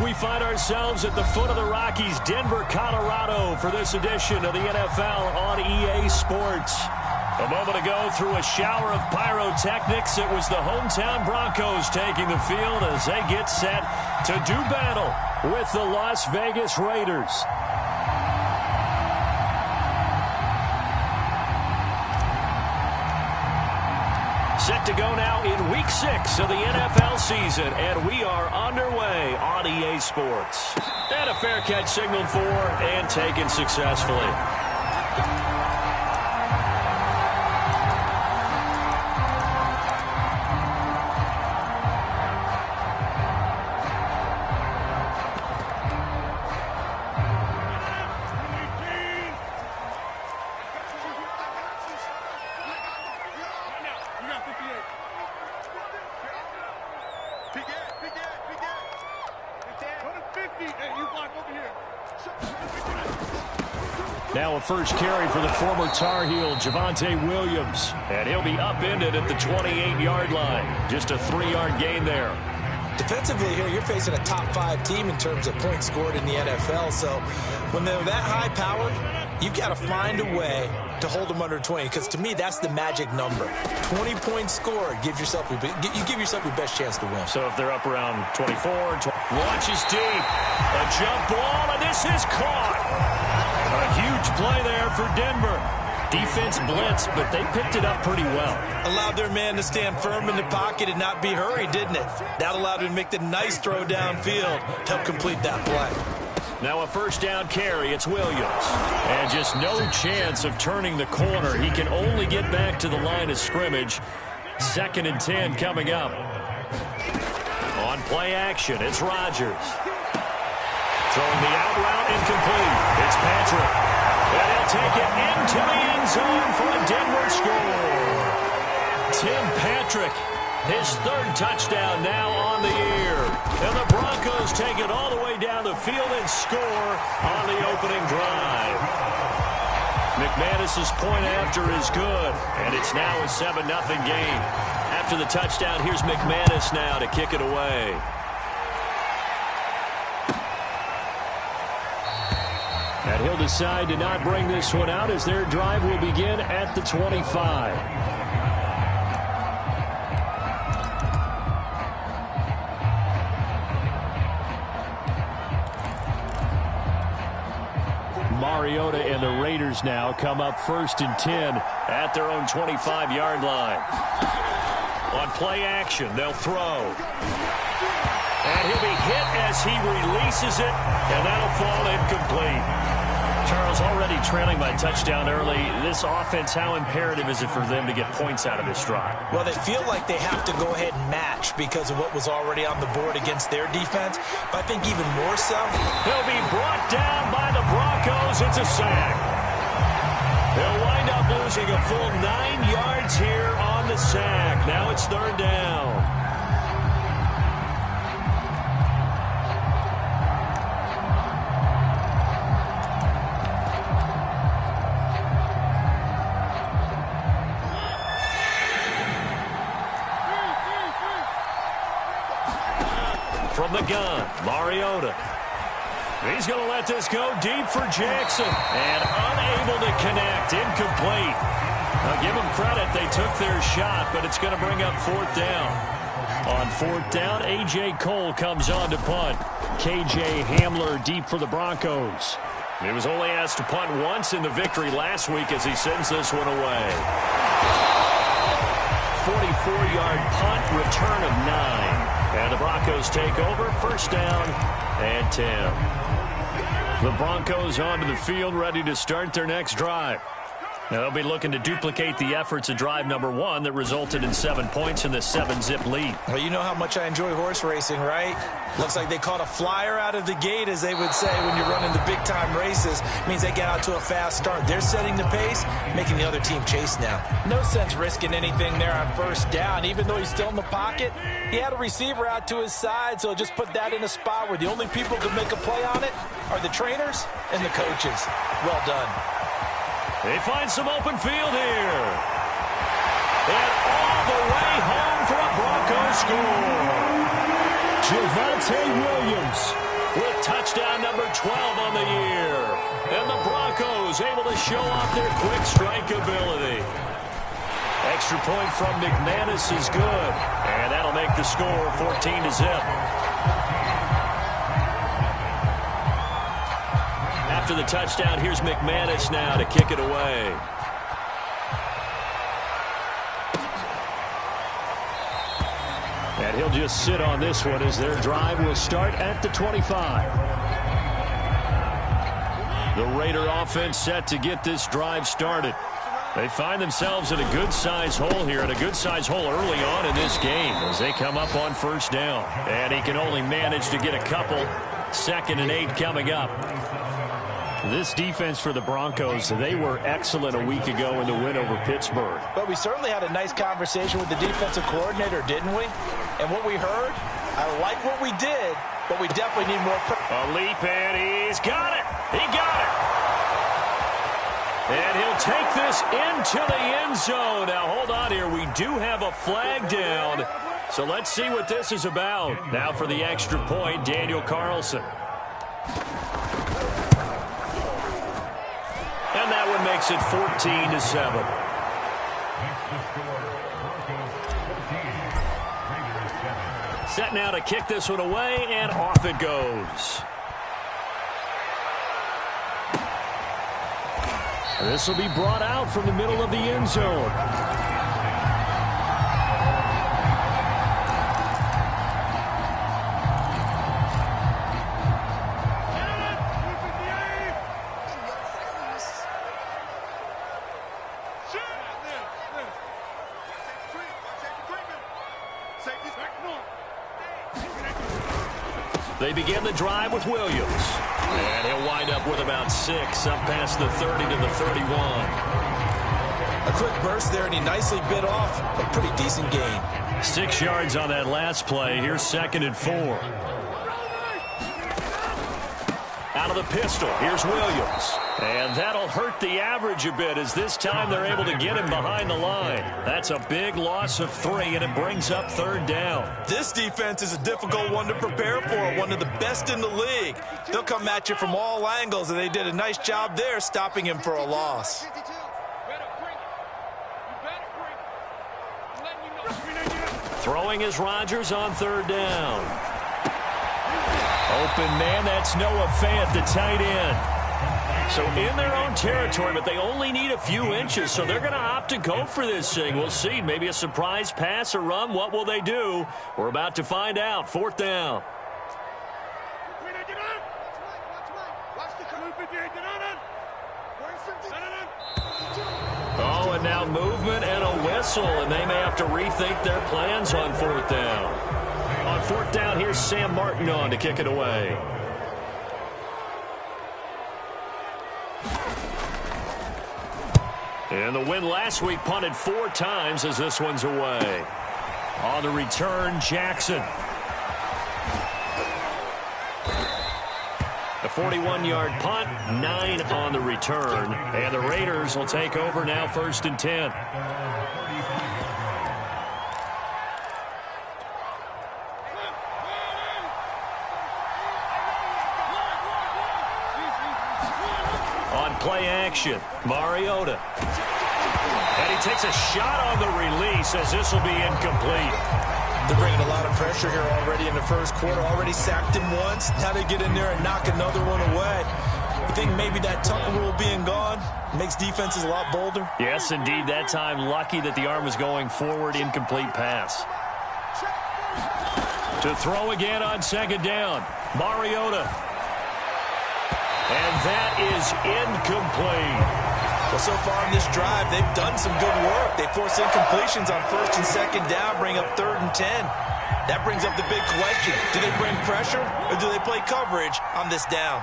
We find ourselves at the foot of the Rockies, Denver, Colorado, for this edition of the NFL on EA Sports. A moment ago, through a shower of pyrotechnics, it was the hometown Broncos taking the field as they get set to do battle with the Las Vegas Raiders. Set to go now in Week 6 of the NFL season, and we are underway on EA Sports. And a fair catch signaled for and taken successfully. Now a first carry for the former Tar Heel, Javonte Williams. And he'll be upended at the 28-yard line. Just a 3-yard gain there. Defensively here, you're facing a top 5 team in terms of points scored in the NFL. So when they're that high powered, you've got to find a way to hold them under 20. Because to me, that's the magic number. 20 points scored, you give yourself your best chance to win. So if they're up around 24, launches deep. A jump ball, and this is caught. A huge play there for Denver. Defense blitzed, but they picked it up pretty well. Allowed their man to stand firm in the pocket and not be hurried, didn't it? That allowed him to make the nice throw downfield to help complete that play. Now a first down carry. It's Williams. And just no chance of turning the corner. He can only get back to the line of scrimmage. 2nd and 10 coming up. On play action, it's Rodgers. Throwing the out route incomplete. It's Patrick. And he'll take it into the end zone for a Denver score. Tim Patrick, his 3rd touchdown now on the year. And the Broncos take it all the way down the field and score on the opening drive. McManus's point after is good, and it's now a 7-0 game. After the touchdown, here's McManus now to kick it away. And he'll decide to not bring this one out as their drive will begin at the 25. Mariota and the Raiders now come up 1st and 10 at their own 25-yard line. On play action, they'll throw. And he'll be hit as he releases it, and that'll fall incomplete. Charles, already trailing by touchdown early. This offense, how imperative is it for them to get points out of this drive? Well, they feel like they have to go ahead and match because of what was already on the board against their defense. But I think even more so, he'll be brought down by the Broncos. It's a sack. They'll wind up losing a full 9 yards here on the sack. Now it's 3rd down. From the gun, Mariota. He's going to let this go deep for Jackson. And unable to connect, incomplete. Now give them credit, they took their shot, but it's going to bring up 4th down. On 4th down, A.J. Cole comes on to punt. K.J. Hamler deep for the Broncos. He was only asked to punt once in the victory last week as he sends this one away. 44-yard punt, return of 9. And the Broncos take over, 1st down and 10. The Broncos onto the field, ready to start their next drive. Now they'll be looking to duplicate the efforts of drive number 1 that resulted in 7 points in the 7-zip lead. Well, you know how much I enjoy horse racing, right? Looks like they caught a flyer out of the gate, as they would say when you're running the big-time races. It means they get out to a fast start. They're setting the pace, making the other team chase now. No sense risking anything there on 1st down. Even though he's still in the pocket, he had a receiver out to his side, so just put that in a spot where the only people who can make a play on it are the trainers and the coaches. Well done. They find some open field here. And all the way home for a Broncos score. Javonte Williams touchdown number 12 on the year. And the Broncos able to show off their quick strike ability. Extra point from McManus is good. And that'll make the score 14-0. After the touchdown, here's McManus now to kick it away. And he'll just sit on this one as their drive will start at the 25. The Raider offense set to get this drive started. They find themselves in a good-sized hole here, and a good-sized hole early on in this game as they come up on first down. And he can only manage to get a couple. 2nd and 8 coming up. This defense for the Broncos, they were excellent a week ago in the win over Pittsburgh. But we certainly had a nice conversation with the defensive coordinator, didn't we? And what we heard, I like what we did, but we definitely need more. A leap, and he's got it. He got it. And he'll take this into the end zone. Now, hold on here. We do have a flag down. So let's see what this is about. Now for the extra point, Daniel Carlson. And that one makes it 14-7. Set now to kick this one away, and off it goes. This will be brought out from the middle of the end zone. They begin the drive with Williams. And he'll wind up with about 6 up past the 30 to the 31. A quick burst there, and he nicely bit off a pretty decent gain. 6 yards on that last play. Here's 2nd and 4. Out of the pistol, here's Williams. And that'll hurt the average a bit as this time they're able to get him behind the line. That's a big loss of 3, and it brings up 3rd down. This defense is a difficult one to prepare for, one of the best in the league. They'll come at you from all angles, and they did a nice job there stopping him for a loss. Throwing is Rodgers on 3rd down. Open man, that's Noah Fant, the tight end. So in their own territory, but they only need a few inches, so they're going to opt to go for this thing. We'll see. Maybe a surprise pass or run. What will they do? We're about to find out. 4th down. Oh, and now movement and a whistle, and they may have to rethink their plans on 4th down. On 4th down, here's Sam Martin on to kick it away. And the win last week punted 4 times as this one's away. On the return, Jackson. A 41-yard punt, 9 on the return. And the Raiders will take over now 1st and 10. On play action, Mariota. And he takes a shot on the release as this will be incomplete. They're bringing a lot of pressure here already in the first quarter. Already sacked him once. Now they get in there and knock another one away. I think maybe that Tucker rule being gone makes defenses a lot bolder. Yes, indeed. That time lucky that the arm was going forward. Incomplete pass. To throw again on 2nd down. Mariota. And that is incomplete. Well, so far in this drive, they've done some good work. They force incompletions on 1st and 2nd down, bring up 3rd and 10. That brings up the big question. Do they bring pressure, or do they play coverage on this down?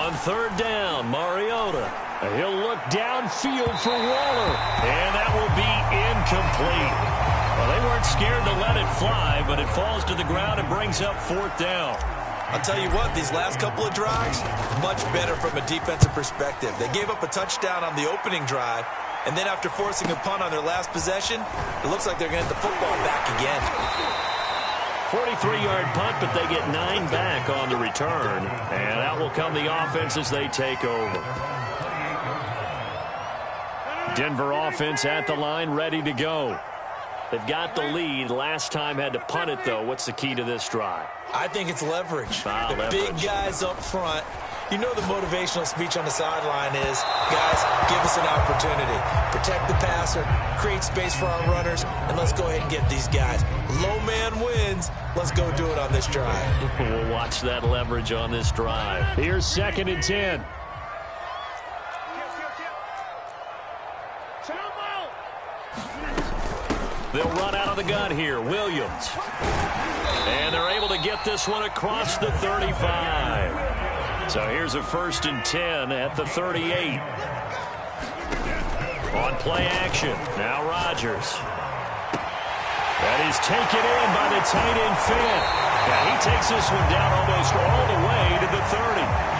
On 3rd down, Mariota. He'll look downfield for Waller. And that will be incomplete. Well, they weren't scared to let it fly, but it falls to the ground and brings up 4th down. I'll tell you what, these last couple of drives, much better from a defensive perspective. They gave up a touchdown on the opening drive, and then after forcing a punt on their last possession, it looks like they're going to get the football back again. 43-yard punt, but they get 9 back on the return. And out will come the offense as they take over. Denver offense at the line, ready to go. They've got the lead. Last time had to punt it, though. What's the key to this drive? I think it's leverage. Leverage. Big guys up front. You know the motivational speech on the sideline is, guys, give us an opportunity. Protect the passer, create space for our runners, and let's go ahead and get these guys. Low man wins. Let's go do it on this drive. We'll watch that leverage on this drive. Here's 2nd and 10. They'll run out of the gun here. Williams. And they're able to get this one across the 35. So here's a 1st and 10 at the 38. On play action. Now Rodgers. That is taken in by the tight end Finn. And he takes this one down almost all the way to the 30.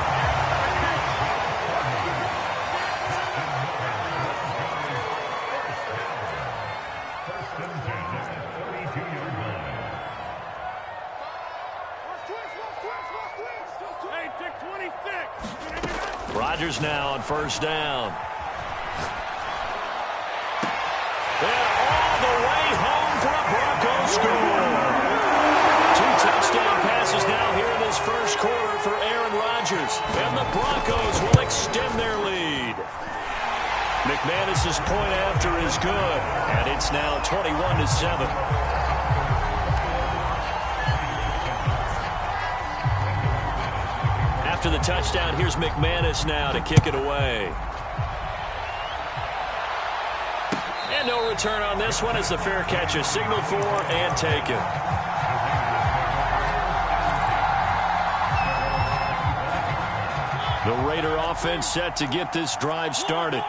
Rodgers now on 1st down. And all the way home for a Broncos score. 2 touchdown passes now here in this first quarter for Aaron Rodgers. And the Broncos will extend their lead. McManus's point after is good. And it's now 21-7. After the touchdown, here's McManus now to kick it away. And no return on this one as the fair catch is signaled for and taken. The Raider offense set to get this drive started.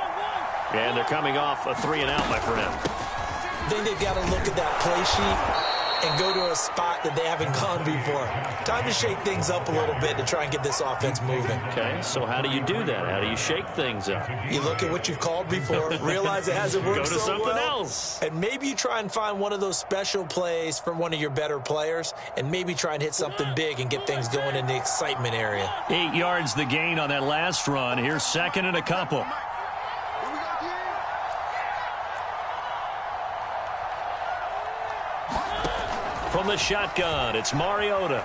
And they're coming off a 3-and-out, my friend. I think they've got to look at that play sheet and go to a spot that they haven't gone before. Time to shake things up a little bit to try and get this offense moving. Okay, so how do you do that? How do you shake things up? You look at what you've called before, realize it hasn't worked so well. Go to something else. And maybe you try and find one of those special plays from one of your better players, and maybe try and hit something big and get things going in the excitement area. 8 yards the gain on that last run. Here's 2nd and a couple. From the shotgun, it's Mariota.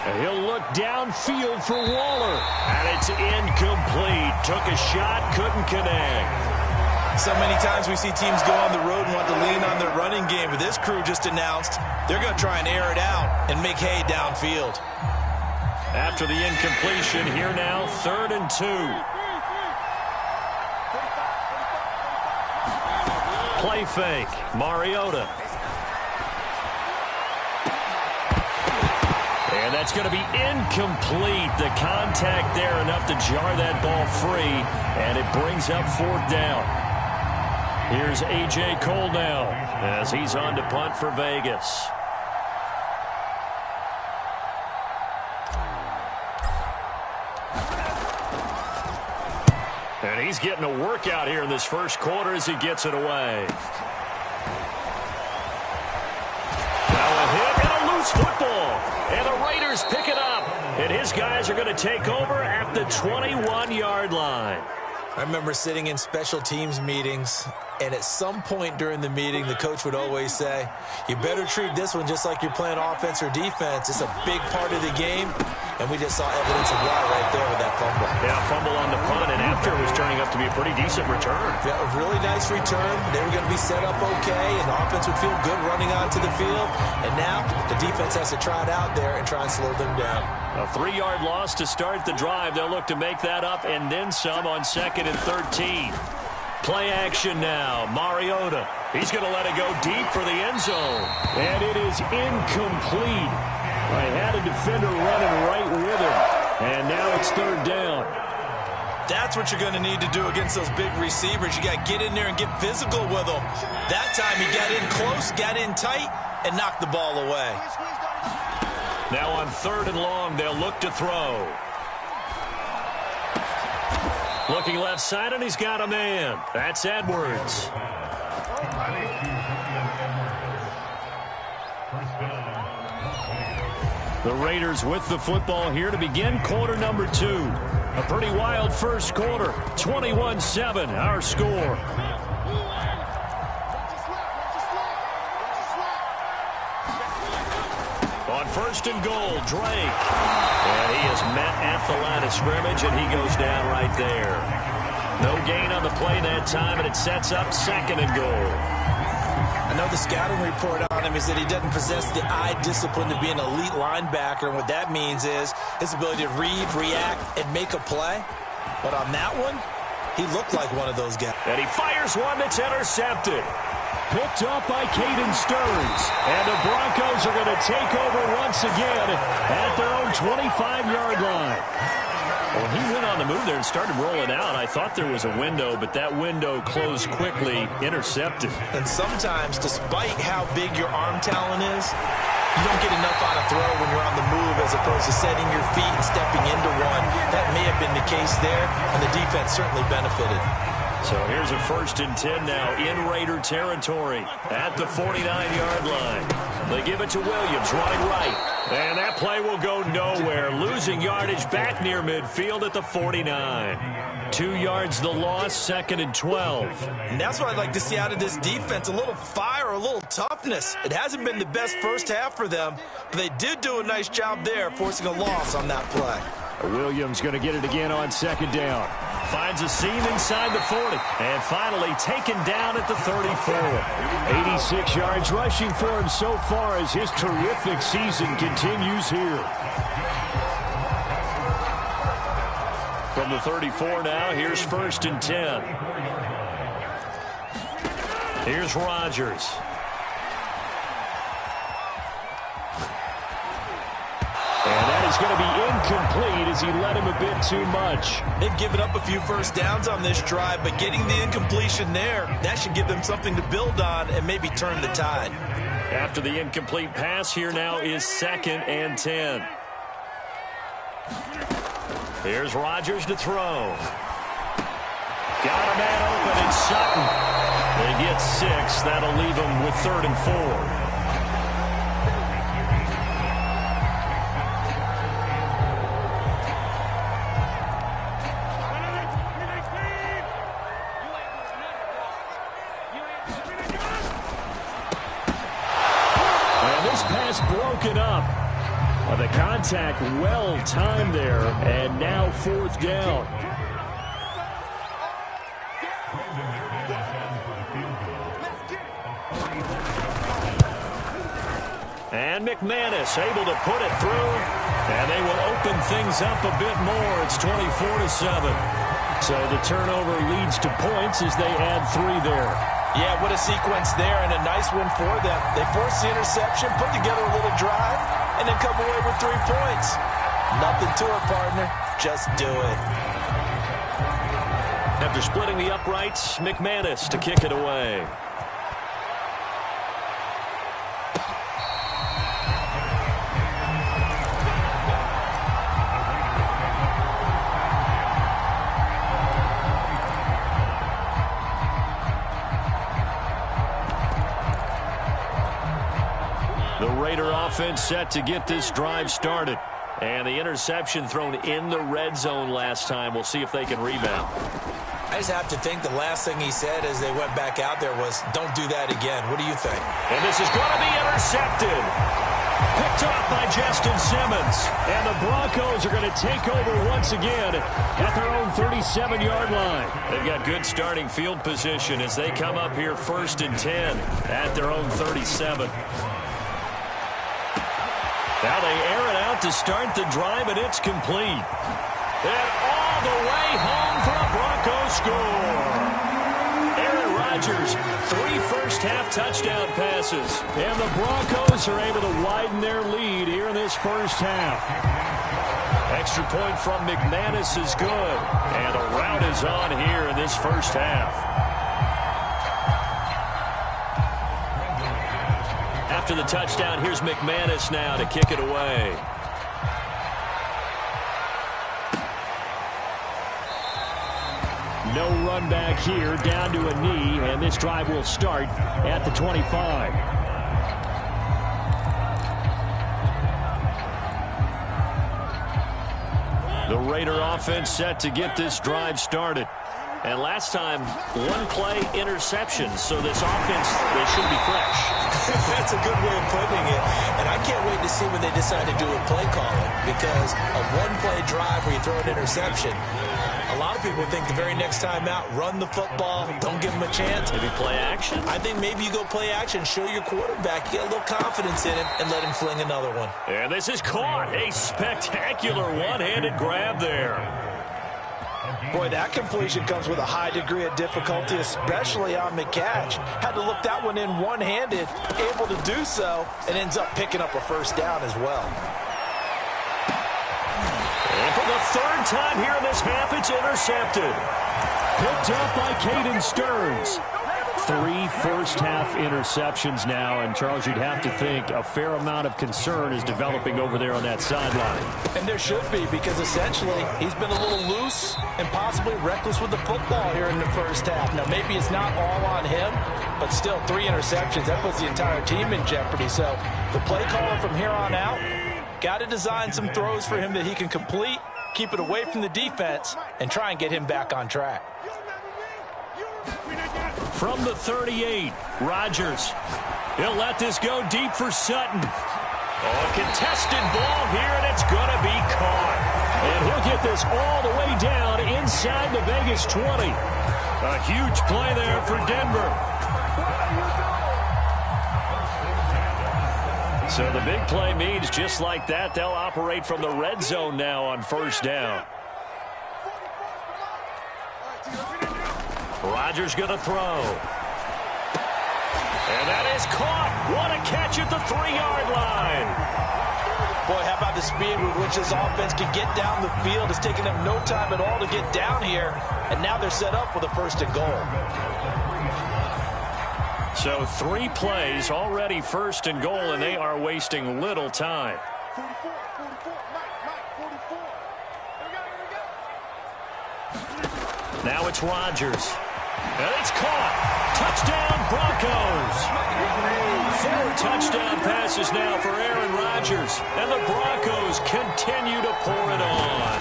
And he'll look downfield for Waller. And it's incomplete. Took a shot, couldn't connect. So many times we see teams go on the road and want to lean on their running game, but this crew just announced they're going to try and air it out and make hay downfield. After the incompletion, here now, 3rd and 2. Play fake, Mariota. And that's going to be incomplete. The contact there enough to jar that ball free, and it brings up 4th down. Here's A.J. Cole now as he's on to punt for Vegas. And he's getting a workout here in this first quarter as he gets it away. Now a hit and a loose football. And the Raiders pick it up. And his guys are going to take over at the 21-yard line. I remember sitting in special teams meetings, and at some point during the meeting, the coach would always say, you better treat this one just like you're playing offense or defense. It's a big part of the game, and we just saw evidence of why right there with that fumble. Yeah, fumble on the punt, and after it was turning up to be a pretty decent return. Yeah, a really nice return. They were going to be set up okay, and the offense would feel good running onto the field. And now the defense has to try it out there and try and slow them down. A 3-yard loss to start the drive. They'll look to make that up and then some on 2nd and 13. Play action now. Mariota. He's going to let it go deep for the end zone. And it is incomplete. I had a defender running right with him. And now it's 3rd down. That's what you're going to need to do against those big receivers. You got to get in there and get physical with them. That time he got in close, got in tight, and knocked the ball away. Now on 3rd and long, they'll look to throw. Looking left side, and he's got a man. That's The Raiders with the football here to begin quarter number 2. A pretty wild first quarter. 21-7, our score. On first and goal, Drake. And he is met at the line of scrimmage, and he goes down right there. No gain on the play that time, and it sets up second and goal. I know the scouting report on him is that he doesn't possess the eye discipline to be an elite linebacker, and what that means is his ability to read, react, and make a play. But on that one, he looked like one of those guys. And he fires one that's intercepted. Picked up by Caden Stearns. And the Broncos are going to take over once again at their own 25-yard line. Well, he went on the move there and started rolling out. I thought there was a window, but that window closed quickly, intercepted. And sometimes, despite how big your arm talent is, you don't get enough on a throw when you're on the move as opposed to setting your feet and stepping into one. That may have been the case there, and the defense certainly benefited. So here's a 1st and 10 now in Raider territory at the 49-yard line. They give it to Williams running right. And that play will go nowhere. Losing yardage back near midfield at the 49. 2 yards the loss, 2nd and 12. And that's what I'd like to see out of this defense. A little fire, a little toughness. It hasn't been the best first half for them, but they did do a nice job there, forcing a loss on that play. Williams going to get it again on 2nd down. Finds a seam inside the 40. And finally taken down at the 34. 86 yards rushing for him so far as his terrific season continues here. From the 34 now, here's 1st and 10. Here's Rodgers. And that is going to be incomplete as he led him a bit too much. They've given up a few first downs on this drive, but getting the incompletion there, that should give them something to build on and maybe turn the tide. After the incomplete pass, here now is 2nd and 10. Here's Rodgers to throw. Got a man open in Sutton. They get 6. That'll leave them with 3rd and 4. Broken up. The contact well timed there, and now 4th down. And McManus able to put it through, and they will open things up a bit more. It's 24-7. So the turnover leads to points as they add 3 there. Yeah, what a sequence there, and a nice one for them. They force the interception, put together a little drive, and then come away with 3 points. Nothing to it, partner. Just do it. After splitting the uprights, McManus to kick it away. Raider offense set to get this drive started. And the interception thrown in the red zone last time. We'll see if they can rebound. I just have to think the last thing he said as they went back out there was, don't do that again. What do you think? And this is going to be intercepted. Picked up by Justin Simmons. And the Broncos are going to take over once again at their own 37-yard line. They've got good starting field position as they come up here 1st and 10 at their own 37. Now they air it out to start the drive, and it's complete. And all the way home for a Broncos score. Aaron Rodgers, 3 first-half touchdown passes. And the Broncos are able to widen their lead here in this first half. Extra point from McManus is good. And a rout is on here in this first half. After the touchdown, here's McManus now to kick it away. No run back here, down to a knee, and this drive will start at the 25. The Raider offense set to get this drive started. And last time, one-play interception. So this offense, they should be fresh. That's a good way of putting it. And I can't wait to see when they decide to do a play calling. Because a one-play drive where you throw an interception, a lot of people think the very next time out, run the football, don't give them a chance. Maybe play action? I think maybe you go play action, show your quarterback, get a little confidence in him, and let him fling another one. And this is caught. A spectacular one-handed grab there. Boy, that completion comes with a high degree of difficulty, especially on the catch. Had to look that one in one-handed, able to do so, and ends up picking up a first down as well. And for the third time here in this half, it's intercepted. Picked up by Caden Stearns. 3 first-half interceptions now, and Charles, you'd have to think a fair amount of concern is developing over there on that sideline. And there should be, because essentially he's been a little loose and possibly reckless with the football here in the first half. Now, maybe it's not all on him, but still 3 interceptions. That puts the entire team in jeopardy. So the play caller from here on out, got to design some throws for him that he can complete, keep it away from the defense, and try and get him back on track. From the 38, Rodgers. He'll let this go deep for Sutton. Oh, a contested ball here, and it's going to be caught. And he'll get this all the way down inside the Vegas 20. A huge play there for Denver. So the big play means just like that, they'll operate from the red zone now on first down. Rodgers going to throw. And that is caught. What a catch at the 3-yard line. Boy, how about the speed with which this offense can get down the field? It's taken them no time at all to get down here. And now they're set up with a first and goal. So 3 plays, already first and goal, and they are wasting little time. Now it's Rodgers. And it's caught. Touchdown, Broncos. 4 touchdown passes now for Aaron Rodgers. And the Broncos continue to pour it on.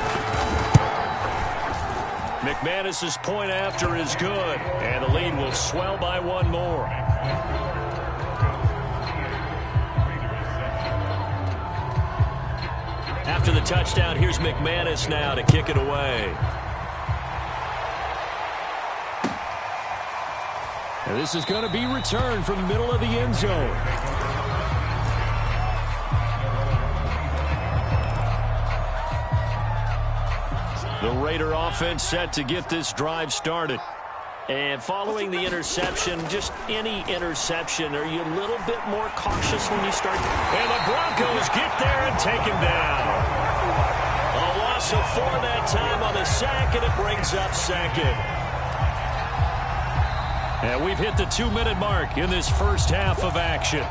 McManus's point after is good. And the lead will swell by 1 more. After the touchdown, here's McManus now to kick it away. And this is going to be returned from the middle of the end zone. The Raider offense set to get this drive started. And following the interception, just any interception, are you a little bit more cautious when you start? And the Broncos get there and take him down. A loss of 4 that time on the sack, and it brings up second. And we've hit the 2-minute mark in this first half of action.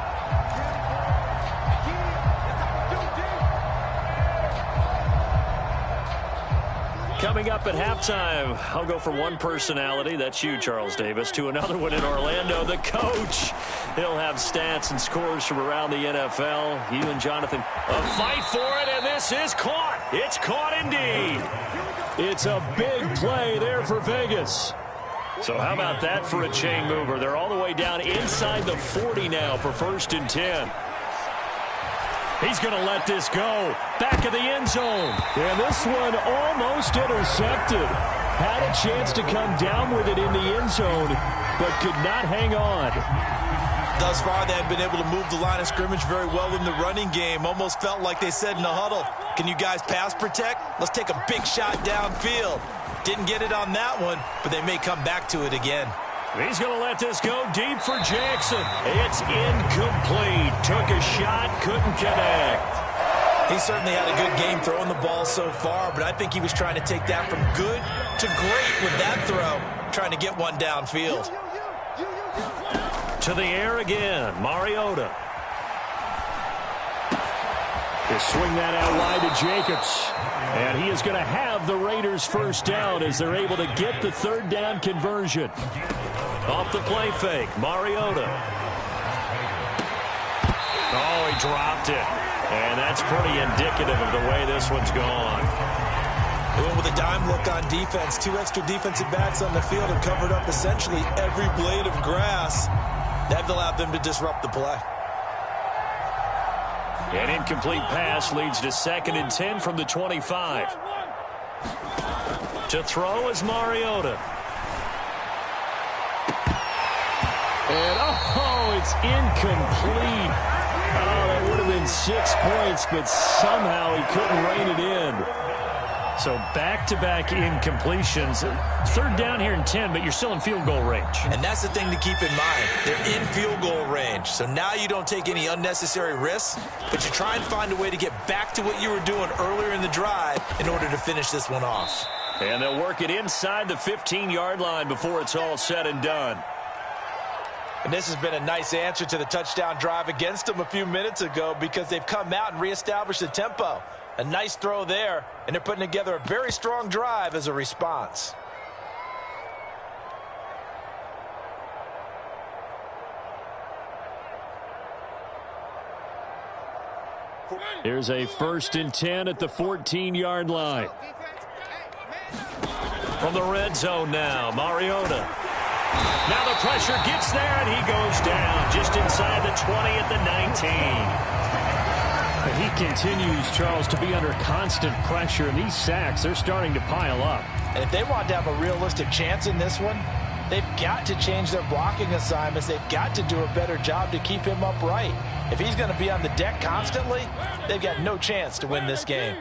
Coming up at halftime, I'll go from one personality, that's you, Charles Davis, to another one in Orlando, the coach. He'll have stats and scores from around the NFL. You and Jonathan, a fight for it, and this is caught. It's caught indeed. It's a big play there for Vegas. So how about that for a chain mover? They're all the way down inside the 40 now for 1st and 10. He's going to let this go. Back of the end zone. And this one almost intercepted. Had a chance to come down with it in the end zone, but could not hang on. Thus far, they have been able to move the line of scrimmage very well in the running game. Almost felt like they said in the huddle, can you guys pass protect? Let's take a big shot downfield. Didn't get it on that one, but they may come back to it again. He's going to let this go deep for Jackson. It's incomplete. Took a shot, couldn't connect. He certainly had a good game throwing the ball so far, but I think he was trying to take that from good to great with that throw, trying to get one downfield. To the air again, Mariota. He'll swing that out wide to Jacobs. And he is going to have the Raiders first down as they're able to get the 3rd down conversion. Off the play fake, Mariota. Oh, he dropped it. And that's pretty indicative of the way this one's gone. They went with a dime look on defense. 2 extra defensive backs on the field and covered up essentially every blade of grass. That allowed them to disrupt the play. An incomplete pass leads to 2nd and 10 from the 25. To throw is Mariota. And, oh, it's incomplete. Oh, that would have been 6 points, but somehow he couldn't rein it in. So back-to-back incompletions. 3rd down here and 10, but you're still in field goal range. And that's the thing to keep in mind. They're in field goal range. So now you don't take any unnecessary risks, but you try and find a way to get back to what you were doing earlier in the drive in order to finish this one off. And they'll work it inside the 15-yard line before it's all said and done. And this has been a nice answer to the touchdown drive against them a few minutes ago because they've come out and reestablished the tempo. A nice throw there, and they're putting together a very strong drive as a response. Here's a 1st and 10 at the 14-yard line. From the red zone now, Mariota. Now the pressure gets there, and he goes down just inside the 20 at the 19. He continues, Charles, to be under constant pressure, and these sacks, they're starting to pile up. And if they want to have a realistic chance in this one, they've got to change their blocking assignments. They've got to do a better job to keep him upright. If he's going to be on the deck constantly, they've got no chance to win this game.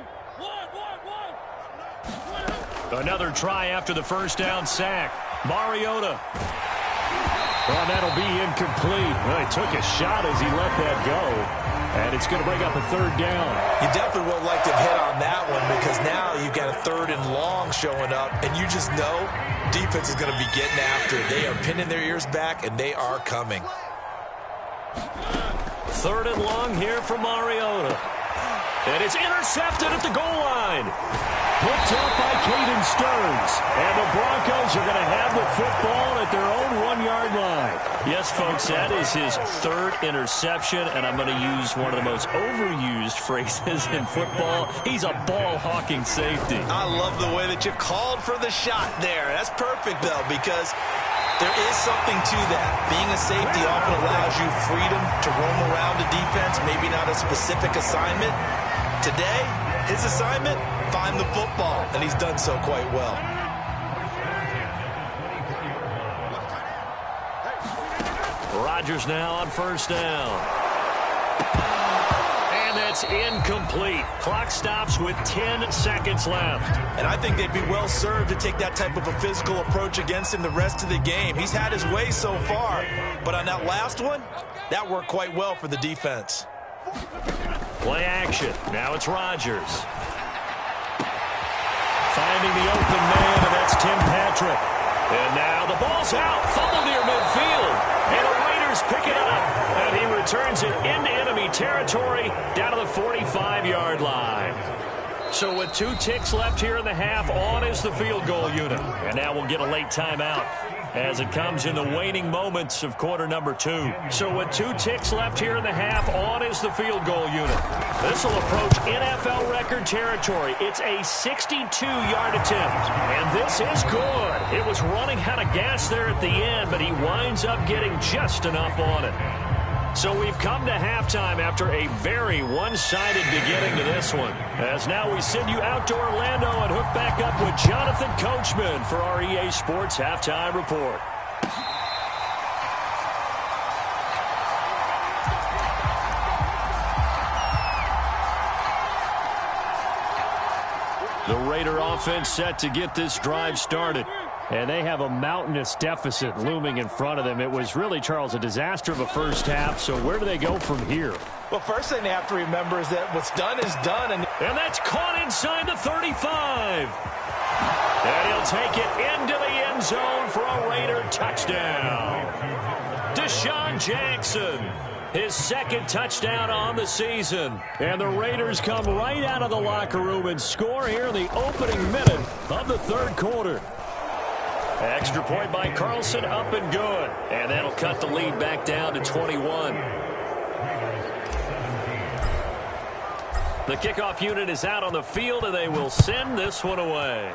Another try after the 1st down sack. Mariota. Well, that'll be incomplete. Well, he took a shot as he let that go. And it's going to bring up a 3rd down. You definitely would like to hit on that one because now you've got a 3rd and long showing up, and you just know defense is going to be getting after it. They are pinning their ears back, and they are coming. 3rd and long here for Mariota. And it's intercepted at the goal line. Picked up by Caden Stearns. And the Broncos are going to have the football at their own 1-yard line. Yes, folks, that is his 3rd interception, and I'm going to use one of the most overused phrases in football. He's a ball-hawking safety. I love the way that you called for the shot there. That's perfect, though, because there is something to that. Being a safety often allows you freedom to roam around a defense, maybe not a specific assignment. Today, his assignment, find the football, and he's done so quite well. Rodgers now on 1st down. And that's incomplete. Clock stops with 10 seconds left. And I think they'd be well served to take that type of a physical approach against him the rest of the game. He's had his way so far, but on that last one, that worked quite well for the defense. Play action. Now it's Rodgers. Finding the open man, and that's Tim Patrick. And now the ball's out. Fumble near midfield. And the Raiders pick it up. And he returns it into enemy territory down to the 45-yard line. So with 2 ticks left here in the half, on is the field goal unit. And now we'll get a late timeout as it comes in the waning moments of quarter number 2. So with 2 ticks left here in the half, on is the field goal unit. This will approach NFL record territory. It's a 62-yard attempt. And this is good. It was running out of gas there at the end, but he winds up getting just enough on it. So we've come to halftime after a very one-sided beginning to this one. As now we send you out to Orlando and hook back up with Jonathan Coachman for our EA Sports Halftime Report. The Raider offense set to get this drive started. And they have a mountainous deficit looming in front of them. It was really, Charles, a disaster of a first half. So where do they go from here? Well, first thing they have to remember is that what's done is done. And that's caught inside the 35. And he'll take it into the end zone for a Raider touchdown. Deshaun Jackson, his 2nd touchdown on the season. And the Raiders come right out of the locker room and score here in the opening minute of the 3rd quarter. Extra point by Carlson, up and good. And that'll cut the lead back down to 21. The kickoff unit is out on the field, and they will send this one away.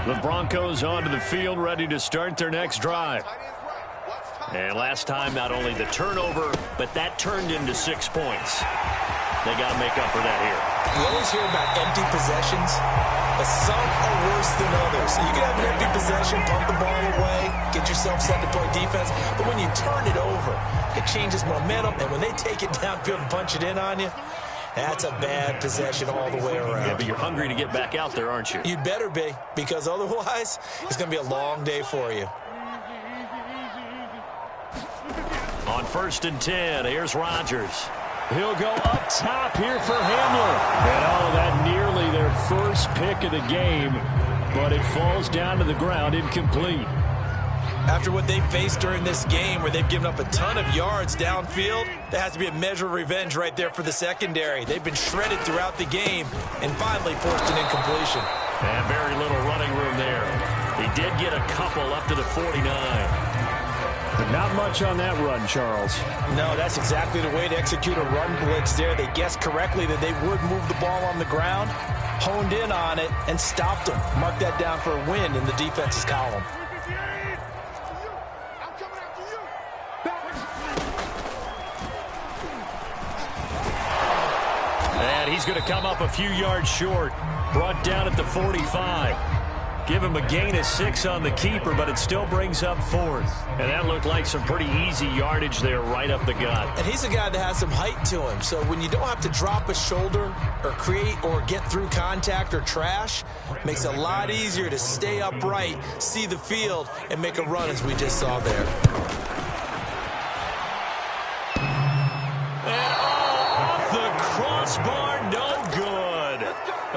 The Broncos onto the field, ready to start their next drive. And last time, not only the turnover, but that turned into 6 points. They got to make up for that here. You always hear about empty possessions, but some are worse than others. You can have an empty possession, pump the ball away, get yourself set to play defense, but when you turn it over, it changes momentum, and when they take it downfield and punch it in on you, that's a bad possession all the way around. Yeah, but you're hungry to get back out there, aren't you? You'd better be, because otherwise, it's going to be a long day for you. On 1st and 10, here's Rodgers. He'll go up top here for Hamler. And that nearly their first pick of the game, but it falls down to the ground incomplete. After what they faced during this game where they've given up a ton of yards downfield, there has to be a measure of revenge right there for the secondary. They've been shredded throughout the game and finally forced an incompletion. And very little running room there. He did get a couple up to the 49. But not much on that run, Charles. No, that's exactly the way to execute a run blitz there. They guessed correctly that they would move the ball on the ground, honed in on it, and stopped them. Mark that down for a win in the defense's column. And he's going to come up a few yards short. Brought down at the 45. Give him a gain of 6 on the keeper, but it still brings up 4th. And that looked like some pretty easy yardage there right up the gut. And he's a guy that has some height to him, so when you don't have to drop a shoulder or create or get through contact or trash, makes it a lot easier to stay upright, see the field, and make a run as we just saw there. And off the crossbar, no good.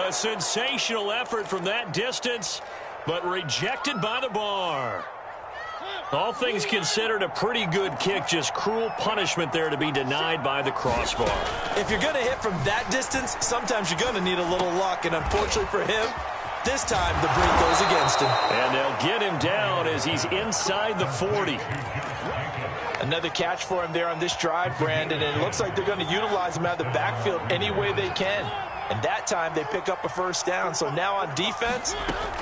A sensational effort from that distance, but rejected by the bar. All things considered, a pretty good kick, just cruel punishment there to be denied by the crossbar. If you're going to hit from that distance, sometimes you're going to need a little luck, and unfortunately for him, this time the break goes against him. And they'll get him down as he's inside the 40. Another catch for him there on this drive, Brandon, and it looks like they're going to utilize him out of the backfield any way they can. And that time they pick up a first down. So now on defense,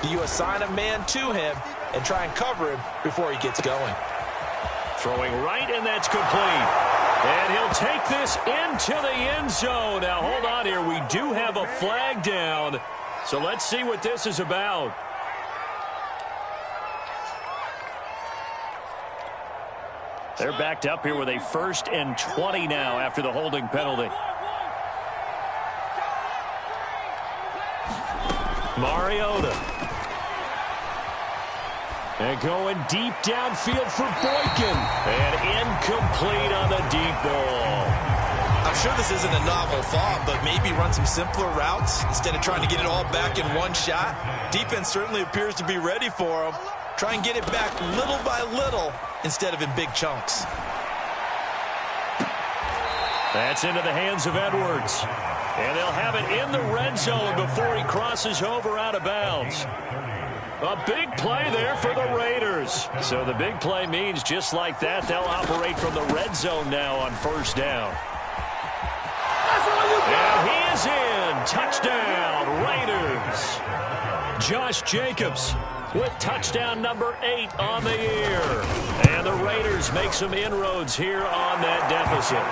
do you assign a man to him and try and cover him before he gets going? Throwing right, and that's complete. And he'll take this into the end zone. Now, hold on here. We do have a flag down. So let's see what this is about. They're backed up here with a 1st and 20 now after the holding penalty. Mariota. And going deep downfield for Boykin. And incomplete on the deep ball. I'm sure this isn't a novel thought, but maybe run some simpler routes instead of trying to get it all back in one shot. Defense certainly appears to be ready for him. Try and get it back little by little instead of in big chunks. That's into the hands of Edwards. And they'll have it in the red zone before he crosses over out of bounds. A big play there for the Raiders. So the big play means just like that, they'll operate from the red zone now on 1st down. And he is in. Touchdown, Raiders. Josh Jacobs with touchdown number 8 on the year. And the Raiders make some inroads here on that deficit.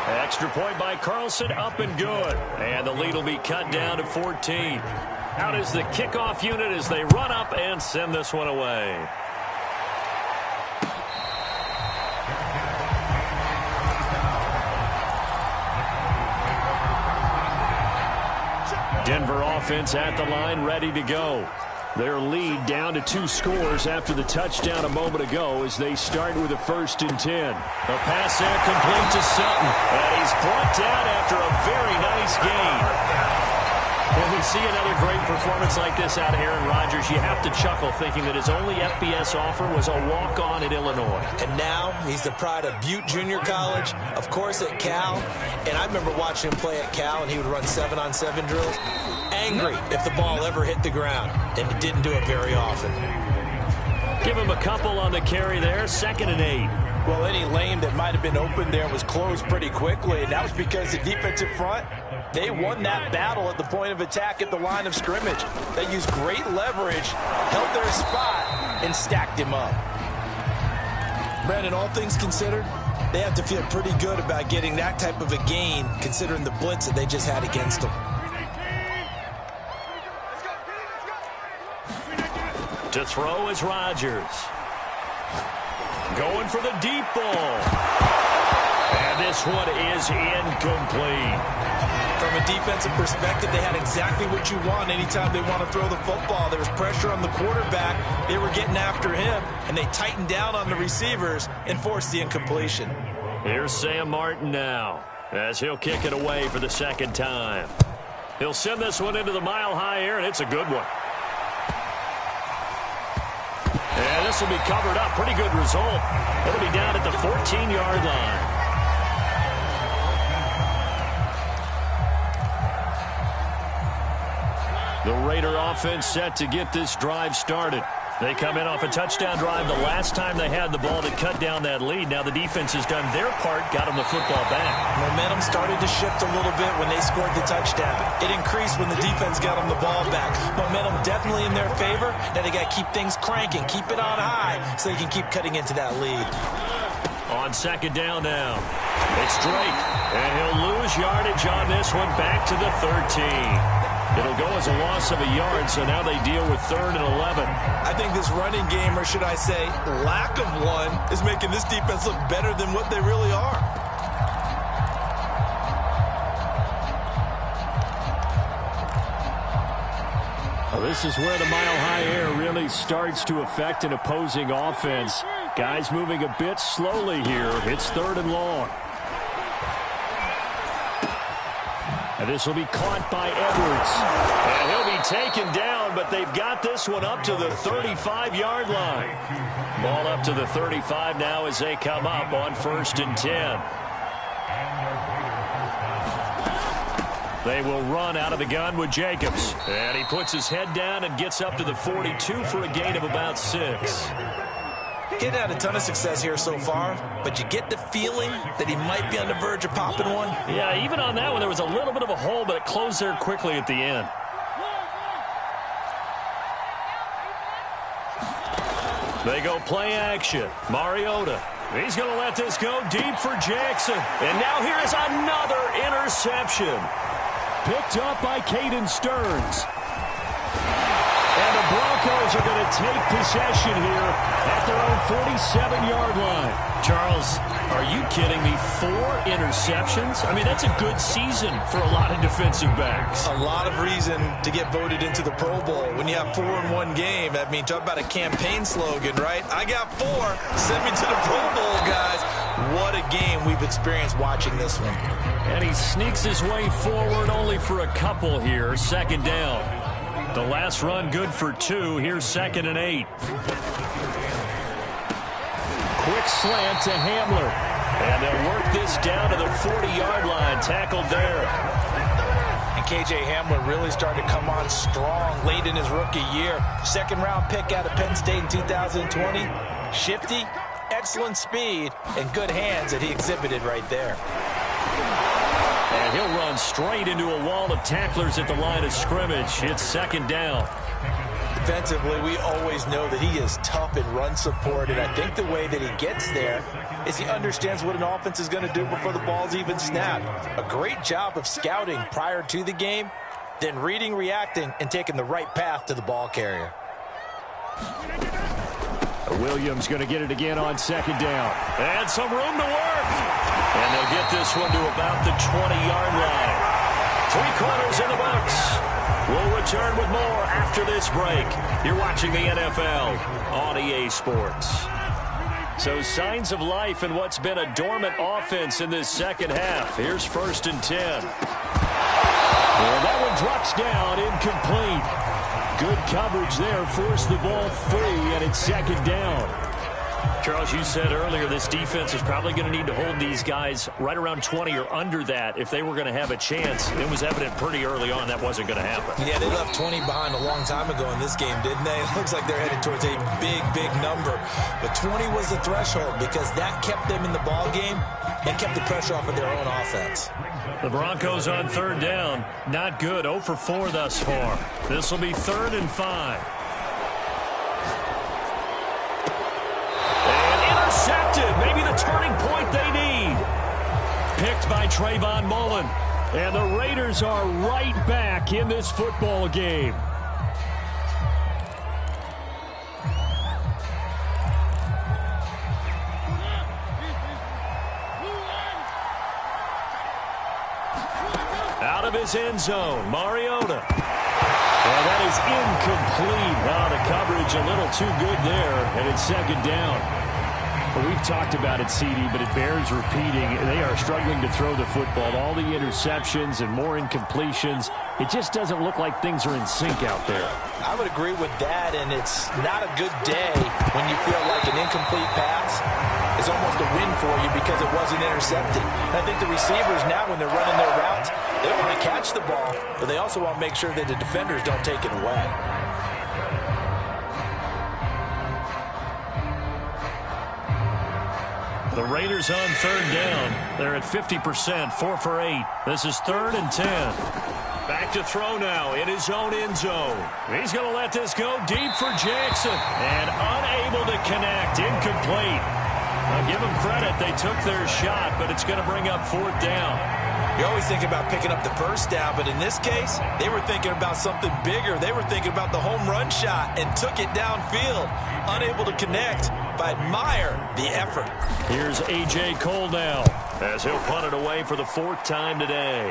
Extra point by Carlson, up and good. And the lead will be cut down to 14. Out is the kickoff unit as they run up and send this one away. Denver offense at the line, ready to go. Their lead down to 2 scores after the touchdown a moment ago as they start with a 1st and 10. A pass there complete to Sutton. And he's brought down after a very nice gain. When we see another great performance like this out of Aaron Rodgers, you have to chuckle thinking that his only FBS offer was a walk-on at Illinois. And now he's the pride of Butte Junior College, of course at Cal. And I remember watching him play at Cal, and he would run 7-on-7 drills. Angry if the ball ever hit the ground, and he didn't do it very often. Give him a couple on the carry there, 2nd and 8. Well, any lane that might have been open there was closed pretty quickly, and that was because the defensive front, they won that battle at the point of attack at the line of scrimmage. They used great leverage, held their spot, and stacked him up. Brandon, all things considered, they have to feel pretty good about getting that type of a gain, considering the blitz that they just had against them. To throw is Rodgers. Going for the deep ball. And this one is incomplete. From a defensive perspective, they had exactly what you want anytime they want to throw the football. There was pressure on the quarterback. They were getting after him, and they tightened down on the receivers and forced the incompletion. Here's Sam Martin now, as he'll kick it away for the 2nd time. He'll send this one into the mile-high air, and it's a good one. And this will be covered up. Pretty good result. It'll be down at the 14-yard line. The Raider offense set to get this drive started. They come in off a touchdown drive the last time they had the ball to cut down that lead. Now the defense has done their part, got them the football back. Momentum started to shift a little bit when they scored the touchdown. It increased when the defense got them the ball back. Momentum definitely in their favor. Now they got to keep things cranking, keep it on high so they can keep cutting into that lead. On 2nd down now, it's Drake, and he'll lose yardage on this one back to the 13. It'll go as a loss of a yard, so now they deal with 3rd and 11. I think this running game, or should I say lack of one, is making this defense look better than what they really are. Well, this is where the mile-high air really starts to affect an opposing offense. Guys moving a bit slowly here. It's 3rd and long. And this will be caught by Edwards. And he'll be taken down, but they've got this one up to the 35-yard line. Ball up to the 35 now as they come up on 1st and 10. They will run out of the gun with Jacobs. And he puts his head down and gets up to the 42 for a gain of about 6. He's had a ton of success here so far, but you get the feeling that he might be on the verge of popping one. Yeah, even on that one, there was a little bit of a hole, but it closed there quickly at the end. They go play action. Mariota. He's going to let this go deep for Jackson. And now here is another interception. Picked up by Caden Stearns. And the Broncos are going to take possession here at their own 47-yard line. Charles, are you kidding me? 4 interceptions? I mean, that's a good season for a lot of defensive backs. A lot of reason to get voted into the Pro Bowl. When you have 4 in one game, I mean, talk about a campaign slogan, right? I got 4. Send me to the Pro Bowl, guys. What a game we've experienced watching this one. And he sneaks his way forward only for a couple here. 2nd down. The last run good for 2. Here's 2nd and 8. Quick slant to Hamler. And they'll work this down to the 40-yard line. Tackled there. And K.J. Hamler really started to come on strong late in his rookie year. 2nd-round pick out of Penn State in 2020. Shifty, excellent speed, and good hands that he exhibited right there. And he'll run straight into a wall of tacklers at the line of scrimmage. It's 2nd down. Defensively, we always know that he is tough in run support, and I think the way that he gets there is he understands what an offense is going to do before the ball's even snapped. A great job of scouting prior to the game, then reading, reacting, and taking the right path to the ball carrier. Williams going to get it again on 2nd down. And some room to work. And they'll get this one to about the 20-yard line. 3 quarters in the books. We'll return with more after this break. You're watching the NFL on EA Sports. So signs of life in what's been a dormant offense in this second half. Here's 1st and 10. And that one drops down, incomplete. Good coverage there, forced the ball free, and it's second down. Charles, you said earlier this defense is probably going to need to hold these guys right around 20 or under that if they were going to have a chance. It was evident pretty early on that wasn't going to happen. Yeah, they left 20 behind a long time ago in this game, didn't they? It looks like they're headed towards a big, big number. But 20 was the threshold because that kept them in the ball game and kept the pressure off of their own offense. The Broncos on third down. Not good. 0 for 4 thus far. This will be 3rd and 5. Intercepted. Maybe the turning point they need. Picked by Trayvon Mullen. And the Raiders are right back in this football game. Out of his end zone, Mariota. And that is incomplete. Wow, the coverage a little too good there, and it's second down. Well, we've talked about it, CD, but it bears repeating. They are struggling to throw the football. All the interceptions and more incompletions. It just doesn't look like things are in sync out there. I would agree with that, and it's not a good day when you feel like an incomplete pass is almost a win for you because it wasn't intercepted. And I think the receivers now, when they're running their routes, they want to catch the ball, but they also want to make sure that the defenders don't take it away. The Raiders on third down. They're at 50%, 4 for 8. This is 3rd and 10. Back to throw now in his own end zone. He's going to let this go deep for Jackson. And unable to connect. Incomplete. I'll give them credit. They took their shot, but it's going to bring up 4th down. You always think about picking up the first down, but in this case, they were thinking about something bigger. They were thinking about the home run shot and took it downfield. Unable to connect, but admire the effort. Here's A.J. Cole now as he'll punt it away for the 4th time today.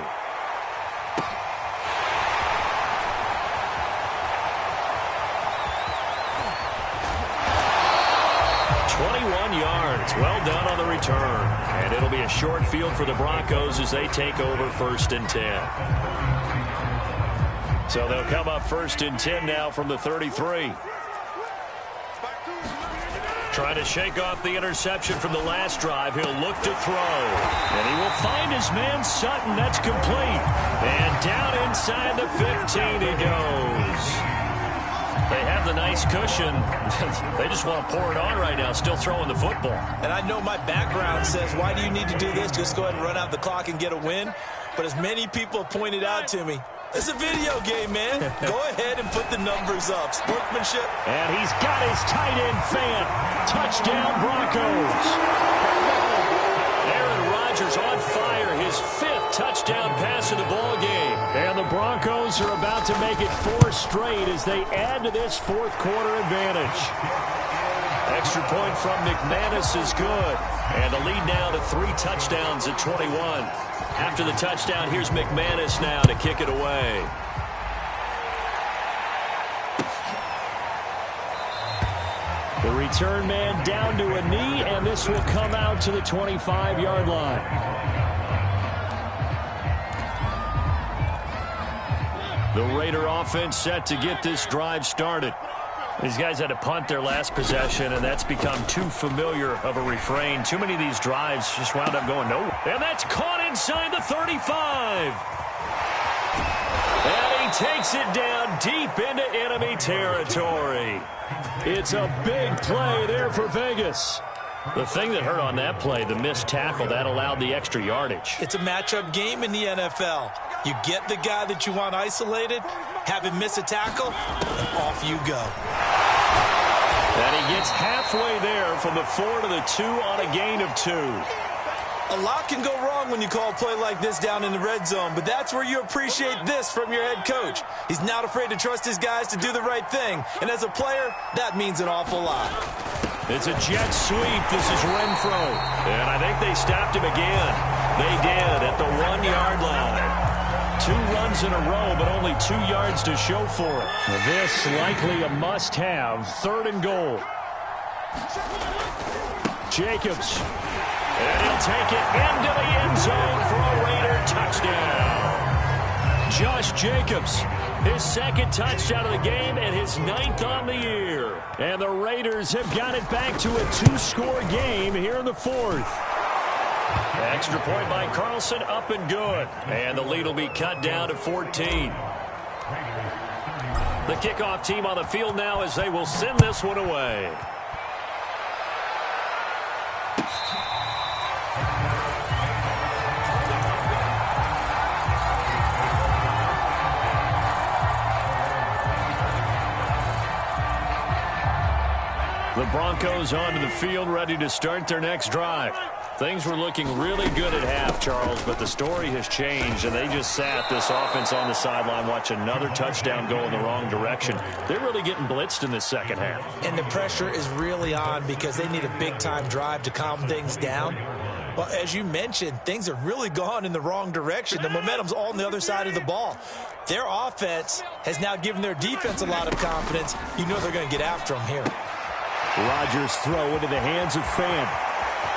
Yards. Well done on the return. And it'll be a short field for the Broncos as they take over 1st and 10. So they'll come up 1st and 10 now from the 33. Trying to shake off the interception from the last drive. He'll look to throw. And he will find his man Sutton. That's complete. And down inside the 15 he goes. They have the nice cushion. They just want to pour it on right now, still throwing the football. And I know my background says, why do you need to do this? Just go ahead and run out the clock and get a win. But as many people have pointed out to me, it's a video game, man. Go ahead and put the numbers up. Sportsmanship. And he's got his tight end fan. Touchdown, Broncos. Aaron Rodgers on fire. His 5th touchdown pass of the ball game. And the Broncos are about to make it 4 straight as they add to this 4th quarter advantage. Extra point from McManus is good. And the lead now to 3 touchdowns at 21. After the touchdown, here's McManus now to kick it away. The return man down to a knee, and this will come out to the 25-yard line. The Raider offense set to get this drive started. These guys had to punt their last possession, and that's become too familiar of a refrain. Too many of these drives just wound up going nowhere. And that's caught inside the 35. And he takes it down deep into enemy territory. It's a big play there for Vegas. The thing that hurt on that play, the missed tackle, that allowed the extra yardage. It's a matchup game in the NFL. You get the guy that you want isolated, have him miss a tackle, and off you go. And he gets halfway there from the 4 to the 2 on a gain of 2. A lot can go wrong when you call a play like this down in the red zone, but that's where you appreciate this from your head coach. He's not afraid to trust his guys to do the right thing, and as a player, that means an awful lot. It's a jet sweep. This is Renfro. And I think they stopped him again. They did at the 1-yard line. 2 runs in a row, but only 2 yards to show for it. This likely a must-have. 3rd and goal. Jacobs. And he'll take it into the end zone for a Raider touchdown. Josh Jacobs, his second touchdown of the game and his 9th on the year. And the Raiders have got it back to a 2-score game here in the 4th. Extra point by Carlson, up and good. And the lead will be cut down to 14. The kickoff team on the field now as they will send this one away. The Broncos onto the field, ready to start their next drive. Things were looking really good at half, Charles, but the story has changed, and they just sat this offense on the sideline, watch another touchdown go in the wrong direction. They're really getting blitzed in this second half. And the pressure is really on because they need a big-time drive to calm things down. Well, as you mentioned, things have really gone in the wrong direction. The momentum's all on the other side of the ball. Their offense has now given their defense a lot of confidence. You know they're going to get after them here. Rodgers throw into the hands of Fan.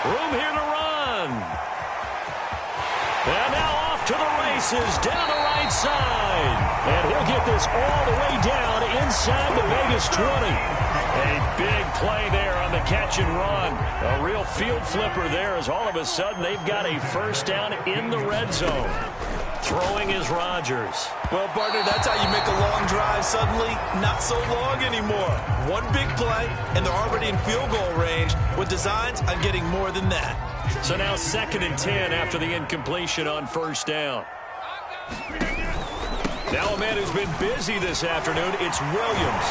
Room here to run. And now off to the races down the right side. And he'll get this all the way down inside the Vegas 20. A big play there on the catch and run. A real field flipper there as all of a sudden they've got a first down in the red zone. Throwing is Rodgers. Well, partner, that's how you make a long drive suddenly not so long anymore. One big play, and they're already in field goal range with designs on getting more than that. So now 2nd and 10 after the incompletion on first down. Now a man who's been busy this afternoon, it's Williams.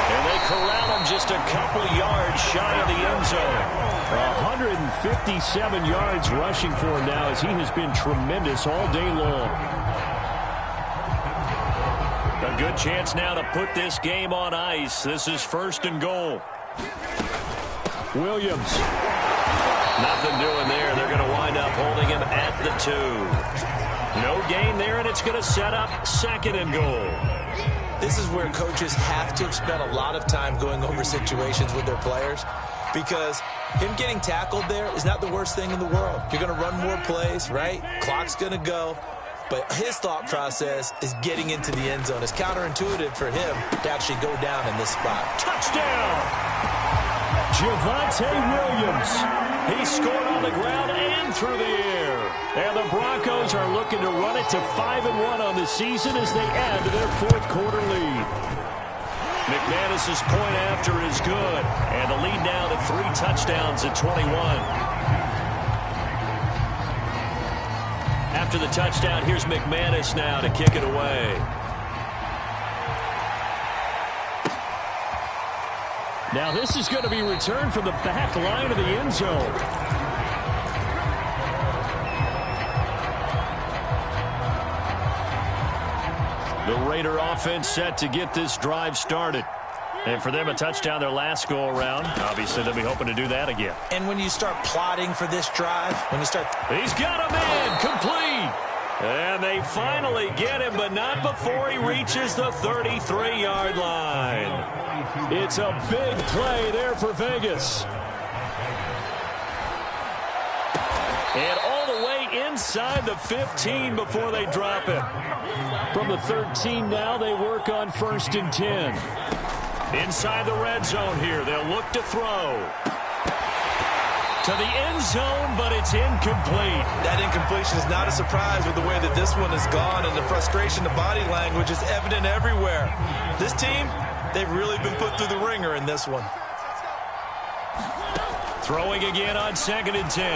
And they corral him just a couple yards shy of the end zone. 157 yards rushing for him now as he has been tremendous all day long. A good chance now to put this game on ice. This is 1st and goal. Williams. Nothing doing there. They're going to wind up holding him at the 2. No gain there, and it's going to set up 2nd and goal. This is where coaches have to have spent a lot of time going over situations with their players, because him getting tackled there is not the worst thing in the world. You're going to run more plays, right? Clock's going to go. But his thought process is getting into the end zone. It's counterintuitive for him to actually go down in this spot. Touchdown! Javonte Williams. He scored on the ground and through the air. And the Broncos are looking to run it to 5-1 on the season as they add to their 4th quarter lead. McManus's point after is good. And the lead now to 3 touchdowns at 21. After the touchdown, here's McManus now to kick it away. Now this is going to be returned from the back line of the end zone. The Raider offense set to get this drive started. And for them, a touchdown their last go-around. Obviously, they'll be hoping to do that again. And when you start plotting for this drive, He's got a man, complete. And they finally get him, but not before he reaches the 33-yard line. It's a big play there for Vegas. And all the way inside the 15 before they drop it. From the 13 now, they work on 1st and 10. Inside the red zone here, they'll look to throw. To the end zone, but it's incomplete. that incompletion is not a surprise with the way that this one has gone, and the frustration, the body language is evident everywhere. This team, they've really been put through the ringer in this one. Throwing again on 2nd and 10.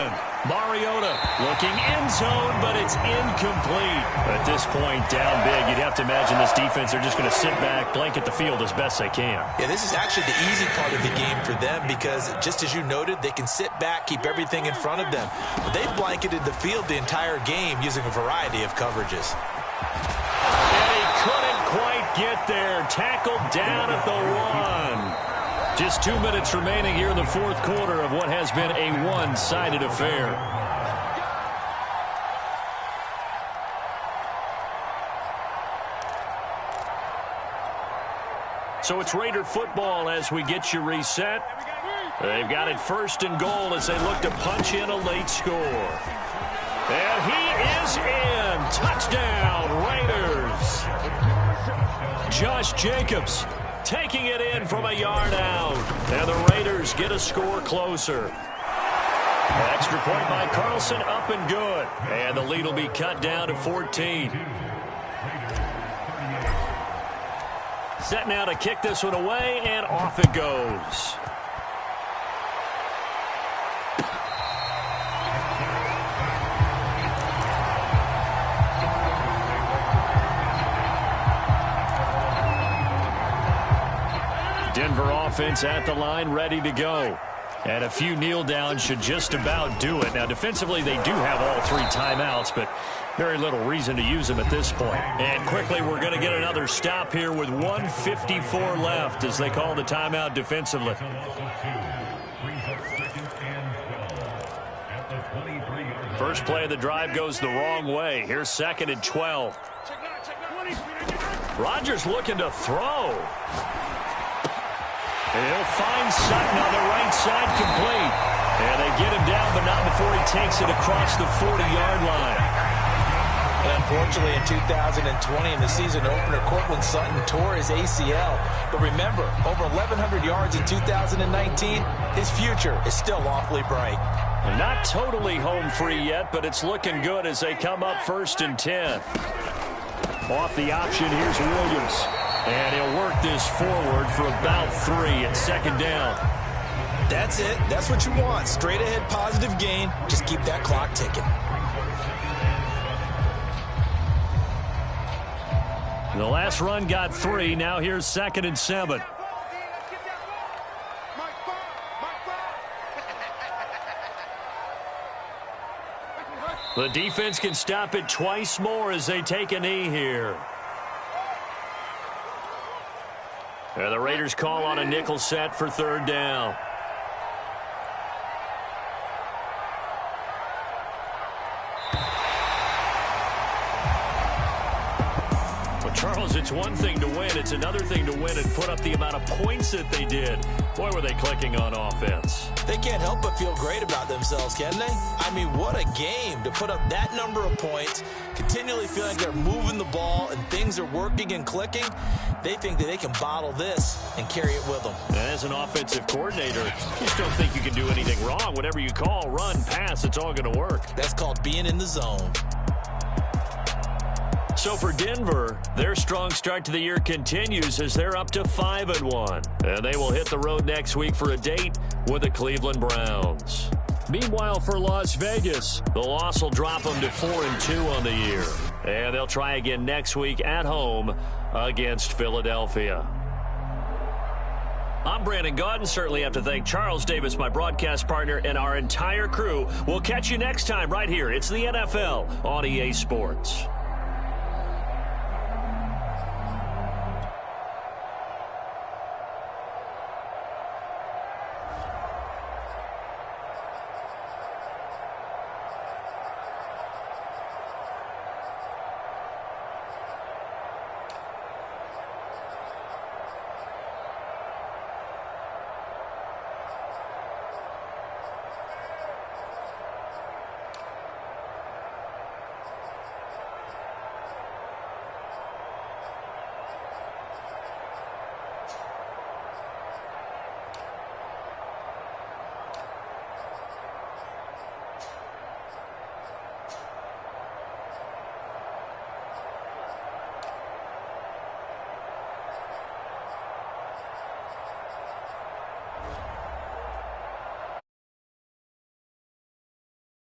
Mariota looking end zone, but it's incomplete. At this point, down big, you'd have to imagine this defense, they're just going to sit back, blanket the field as best they can. Yeah, this is actually the easy part of the game for them because, just as you noted, they can sit back, keep everything in front of them. But they've blanketed the field the entire game using a variety of coverages. And he couldn't quite get there. Tackled down at the 1. Just 2 minutes remaining here in the fourth quarter of what has been a one-sided affair. So it's Raider football as we get you reset. They've got it 1st and goal as they look to punch in a late score. And he is in. Touchdown, Raiders. Josh Jacobs taking it in from a yard out. And the Raiders get a score closer. Extra point by Carlson, up and good. And the lead will be cut down to 14. Set now to kick this one away, and off it goes. Denver offense at the line, ready to go. And a few kneel downs should just about do it. Now, defensively, they do have all 3 timeouts, but very little reason to use them at this point. And quickly, we're going to get another stop here with 1:54 left as they call the timeout defensively. First play of the drive goes the wrong way. Here's 2nd and 12. Rodgers looking to throw. And he'll find Sutton on the right side, complete. And they get him down, but not before he takes it across the 40-yard line. Unfortunately, in 2020, in the season opener, Cortland Sutton tore his ACL. But remember, over 1,100 yards in 2019, his future is still awfully bright. Not totally home free yet, but it's looking good as they come up 1st and 10. Off the option, here's Williams. And he'll work this forward for about 3 at 2nd down. That's it. That's what you want. Straight ahead positive gain. Just keep that clock ticking. The last run got 3. Now here's 2nd and 7. The defense can stop it twice more as they take a knee here. And the Raiders call on a nickel set for 3rd down. Well, Charles, it's one thing to win. It's another thing to win and put up the amount of points that they did. Boy, were they clicking on offense. They can't help but feel great about themselves, can they? I mean, what a game to put up that number of points, continually feel like they're moving the ball and things are working and clicking. They think that they can bottle this and carry it with them. And as an offensive coordinator, you just don't think you can do anything wrong. Whatever you call, run, pass, it's all going to work. That's called being in the zone. So for Denver, their strong start to the year continues as they're up to 5-1. And they will hit the road next week for a date with the Cleveland Browns. Meanwhile, for Las Vegas, the loss will drop them to 4-2 on the year. And they'll try again next week at home against Philadelphia. I'm Brandon Gaudin. Certainly have to thank Charles Davis, my broadcast partner, and our entire crew. We'll catch you next time right here. It's the NFL on EA Sports.